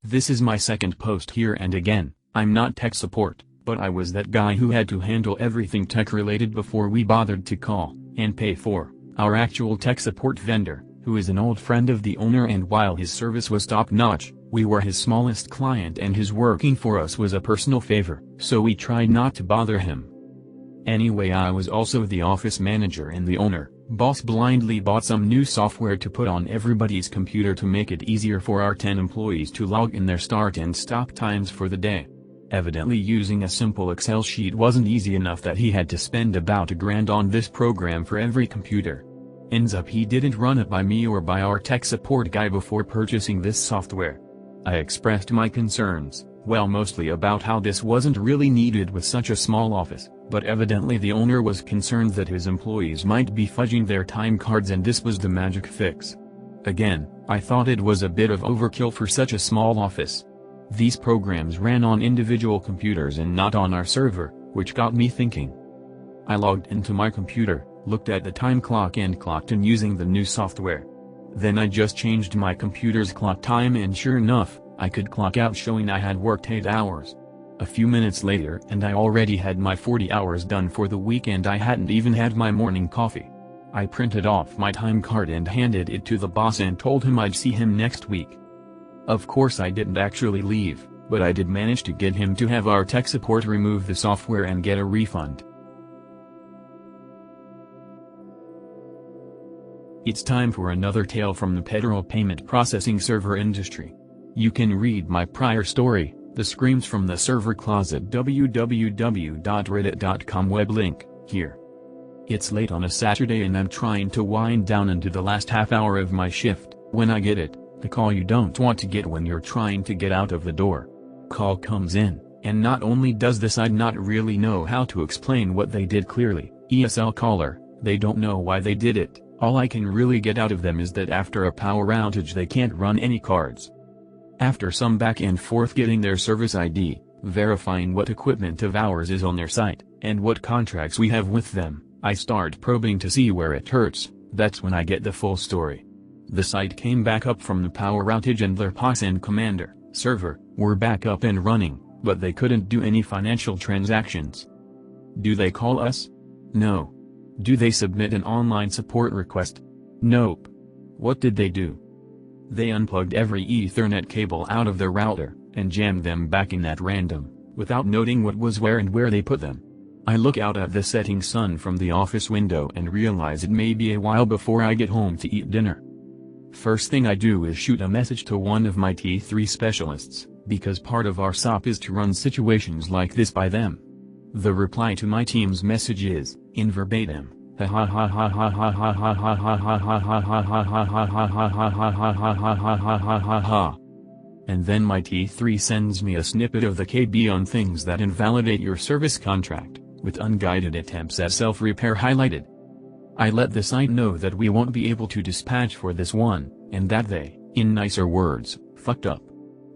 This is my second post here, and again, I'm not tech support, but I was that guy who had to handle everything tech related before we bothered to call and pay for our actual tech support vendor, who is an old friend of the owner, and while his service was top-notch, we were his smallest client and his working for us was a personal favor, so we tried not to bother him. Anyway, I was also the office manager, and the owner, boss, blindly bought some new software to put on everybody's computer to make it easier for our 10 employees to log in their start and stop times for the day. Evidently, using a simple Excel sheet wasn't easy enough that he had to spend about $1,000 on this program for every computer. Ends up he didn't run it by me or by our tech support guy before purchasing this software. I expressed my concerns, well, mostly about how this wasn't really needed with such a small office, but evidently the owner was concerned that his employees might be fudging their time cards and this was the magic fix. Again, I thought it was a bit of overkill for such a small office. These programs ran on individual computers and not on our server, which got me thinking. I logged into my computer, looked at the time clock and clocked in using the new software. Then I just changed my computer's clock time and sure enough, I could clock out showing I had worked 8 hours. A few minutes later and I already had my 40 hours done for the week and I hadn't even had my morning coffee. I printed off my time card and handed it to the boss and told him I'd see him next week. Of course I didn't actually leave, but I did manage to get him to have our tech support remove the software and get a refund. It's time for another tale from the federal payment processing server industry. You can read my prior story, The Screams from the Server Closet, www.reddit.com web link, here. It's late on a Saturday and I'm trying to wind down into the last half hour of my shift, when I get it, the call you don't want to get when you're trying to get out of the door. Call comes in, and not only does the side not really know how to explain what they did clearly, ESL caller, they don't know why they did it. All I can really get out of them is that after a power outage they can't run any cards. After some back and forth getting their service ID, verifying what equipment of ours is on their site, and what contracts we have with them, I start probing to see where it hurts. That's when I get the full story. The site came back up from the power outage and their POS and commander, server, were back up and running, but they couldn't do any financial transactions. Do they call us? No. Do they submit an online support request? Nope. What did they do? They unplugged every Ethernet cable out of their router, and jammed them back in at random, without noting what was where and where they put them. I look out at the setting sun from the office window and realize it may be a while before I get home to eat dinner. First thing I do is shoot a message to one of my T3 specialists, because part of our SOP is to run situations like this by them. The reply to my team's message is, in verbatim, and then my T3 sends me a snippet of the KB on things that invalidate your service contract, with unguided attempts at self-repair highlighted. I let the site know that we won't be able to dispatch for this one, and that they, in nicer words, fucked up.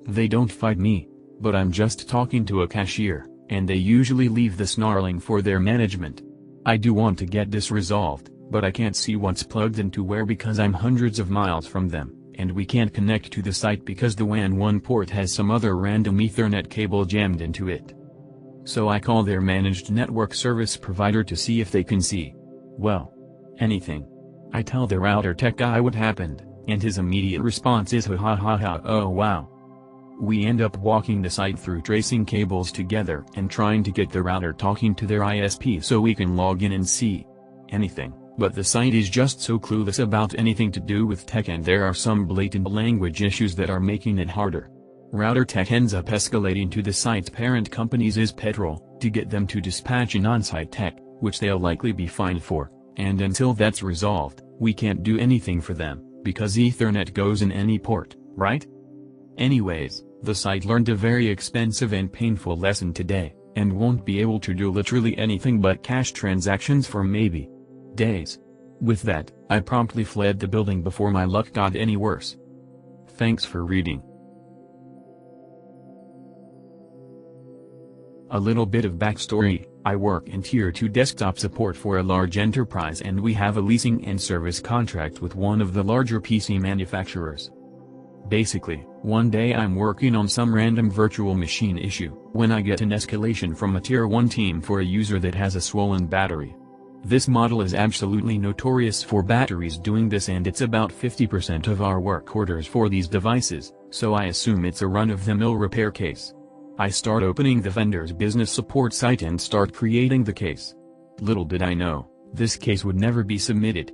They don't fight me, but I'm just talking to a cashier, and they usually leave the snarling for their management. I do want to get this resolved, but I can't see what's plugged into where because I'm hundreds of miles from them, and we can't connect to the site because the WAN 1 port has some other random Ethernet cable jammed into it. So I call their managed network service provider to see if they can see, well, anything. I tell the router tech guy what happened, and his immediate response is oh wow. We end up walking the site through tracing cables together and trying to get the router talking to their ISP so we can log in and see anything, but the site is just so clueless about anything to do with tech, and there are some blatant language issues that are making it harder. Router tech ends up escalating to the site's parent company's ISPetrol, to get them to dispatch an on-site tech, which they'll likely be fined for, and until that's resolved, we can't do anything for them, because Ethernet goes in any port, right? Anyways, the site learned a very expensive and painful lesson today, and won't be able to do literally anything but cash transactions for maybe days. With that, I promptly fled the building before my luck got any worse. Thanks for reading. A little bit of backstory: I work in Tier 2 desktop support for a large enterprise, and we have a leasing and service contract with one of the larger PC manufacturers. Basically, one day I'm working on some random virtual machine issue, when I get an escalation from a Tier 1 team for a user that has a swollen battery. This model is absolutely notorious for batteries doing this, and it's about 50% of our work orders for these devices, so I assume it's a run-of-the-mill repair case. I start opening the vendor's business support site and start creating the case. Little did I know, this case would never be submitted.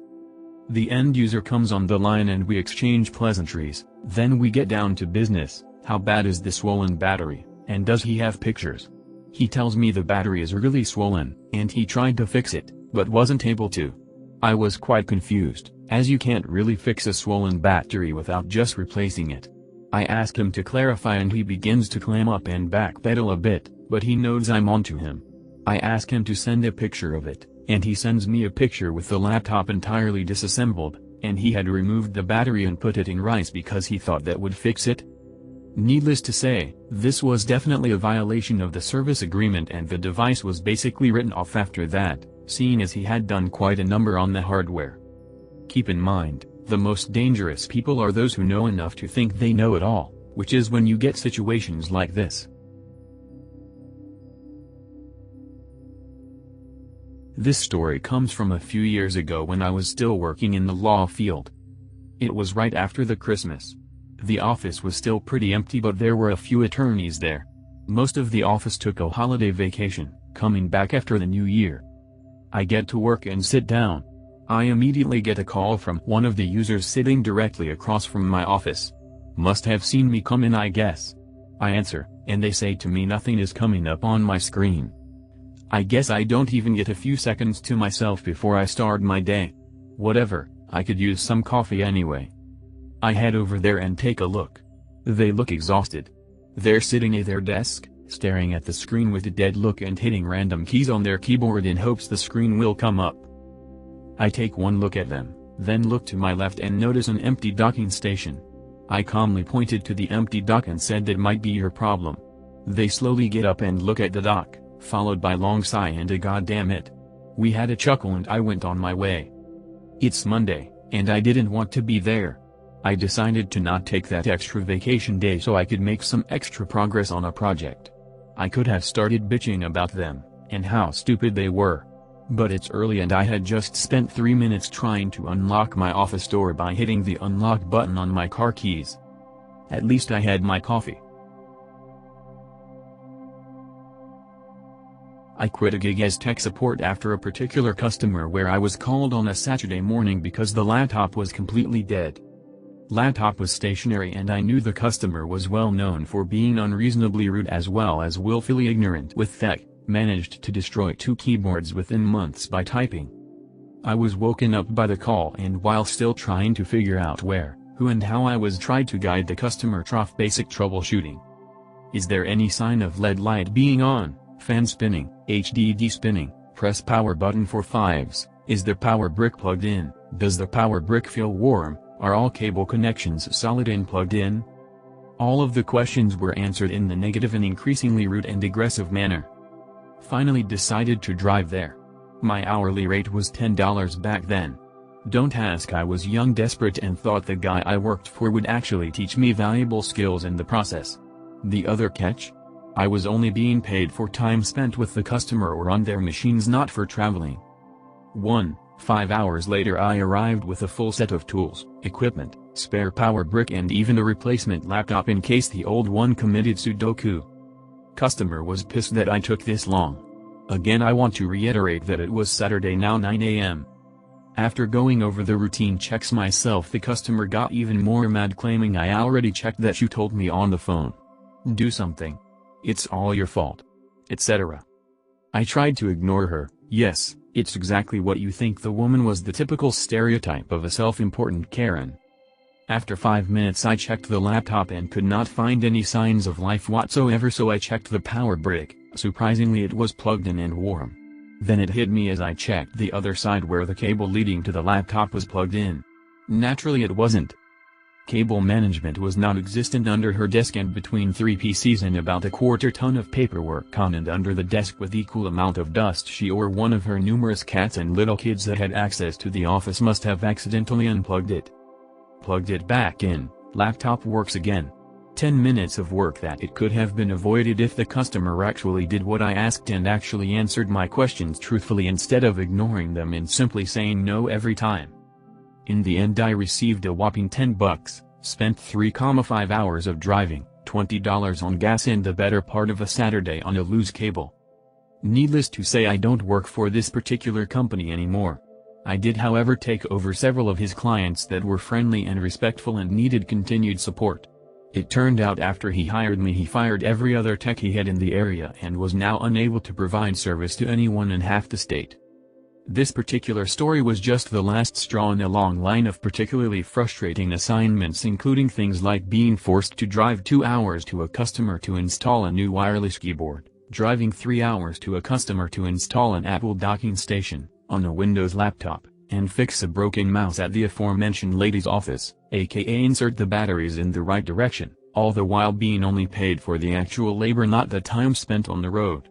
The end user comes on the line and we exchange pleasantries, then we get down to business. How bad is the swollen battery, and does he have pictures? He tells me the battery is really swollen, and he tried to fix it, but wasn't able to. I was quite confused, as you can't really fix a swollen battery without just replacing it. I ask him to clarify and he begins to clam up and backpedal a bit, but he knows I'm onto him. I ask him to send a picture of it, and he sends me a picture with the laptop entirely disassembled, and he had removed the battery and put it in rice because he thought that would fix it. Needless to say, this was definitely a violation of the service agreement, and the device was basically written off after that, seeing as he had done quite a number on the hardware. Keep in mind, the most dangerous people are those who know enough to think they know it all, which is when you get situations like this. This story comes from a few years ago when I was still working in the law field. It was right after the Christmas. The office was still pretty empty, but there were a few attorneys there. Most of the office took a holiday vacation, coming back after the new year. I get to work and sit down. I immediately get a call from one of the users sitting directly across from my office. Must have seen me come in, I guess. I answer, and they say to me nothing is coming up on my screen. I guess I don't even get a few seconds to myself before I start my day. Whatever, I could use some coffee anyway. I head over there and take a look. They look exhausted. They're sitting at their desk, staring at the screen with a dead look and hitting random keys on their keyboard in hopes the screen will come up. I take one look at them, then look to my left and notice an empty docking station. I calmly pointed to the empty dock and said that might be your problem. They slowly get up and look at the dock, followed by a long sigh and a "goddamn it." We had a chuckle and I went on my way. It's Monday, and I didn't want to be there. I decided to not take that extra vacation day so I could make some extra progress on a project. I could have started bitching about them, and how stupid they were. But it's early and I had just spent 3 minutes trying to unlock my office door by hitting the unlock button on my car keys. At least I had my coffee. I quit a gig as tech support after a particular customer where I was called on a Saturday morning because the laptop was completely dead. Laptop was stationary and I knew the customer was well known for being unreasonably rude as well as willfully ignorant with tech, managed to destroy 2 keyboards within months by typing. I was woken up by the call, and while still trying to figure out where, who and how I was tried to guide the customer through basic troubleshooting. Is there any sign of LED light being on, fan spinning, HDD spinning, press power button for 5s, is the power brick plugged in, does the power brick feel warm, are all cable connections solid and plugged in? All of the questions were answered in the negative and increasingly rude and aggressive manner. Finally decided to drive there. My hourly rate was $10 back then. Don't ask, I was young, desperate, and thought the guy I worked for would actually teach me valuable skills in the process. The other catch? I was only being paid for time spent with the customer or on their machines, not for traveling. 5 hours later I arrived with a full set of tools, equipment, spare power brick and even a replacement laptop in case the old one committed Sudoku. Customer was pissed that I took this long. Again, I want to reiterate that it was Saturday, now 9 a.m. After going over the routine checks myself, the customer got even more mad, claiming I already checked that you told me on the phone. Do something. It's all your fault. Etc. I tried to ignore her. Yes, it's exactly what you think. The woman was the typical stereotype of a self-important Karen. After 5 minutes I checked the laptop and could not find any signs of life whatsoever, so I checked the power brick. Surprisingly, it was plugged in and warm. Then it hit me as I checked the other side where the cable leading to the laptop was plugged in. Naturally it wasn't. Cable management was non-existent under her desk, and between 3 PCs and about a quarter ton of paperwork on and under the desk with equal amount of dust, she or one of her numerous cats and little kids that had access to the office must have accidentally unplugged it. Plugged it back in, Laptop works again. 10 minutes of work that it could have been avoided if the customer actually did what I asked and actually answered my questions truthfully instead of ignoring them and simply saying no every time. In the end I received a whopping $10, spent 3.5 hours of driving, $20 on gas and the better part of a Saturday on a loose cable. Needless to say I don't work for this particular company anymore. I did however take over several of his clients that were friendly and respectful and needed continued support. It turned out after he hired me he fired every other tech he had in the area and was now unable to provide service to anyone in half the state. This particular story was just the last straw in a long line of particularly frustrating assignments, including things like being forced to drive 2 hours to a customer to install a new wireless keyboard, driving 3 hours to a customer to install an Apple docking station on a Windows laptop, and fix a broken mouse at the aforementioned lady's office, aka insert the batteries in the right direction, all the while being only paid for the actual labor, not the time spent on the road.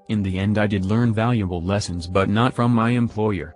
In the end I did learn valuable lessons, but not from my employer.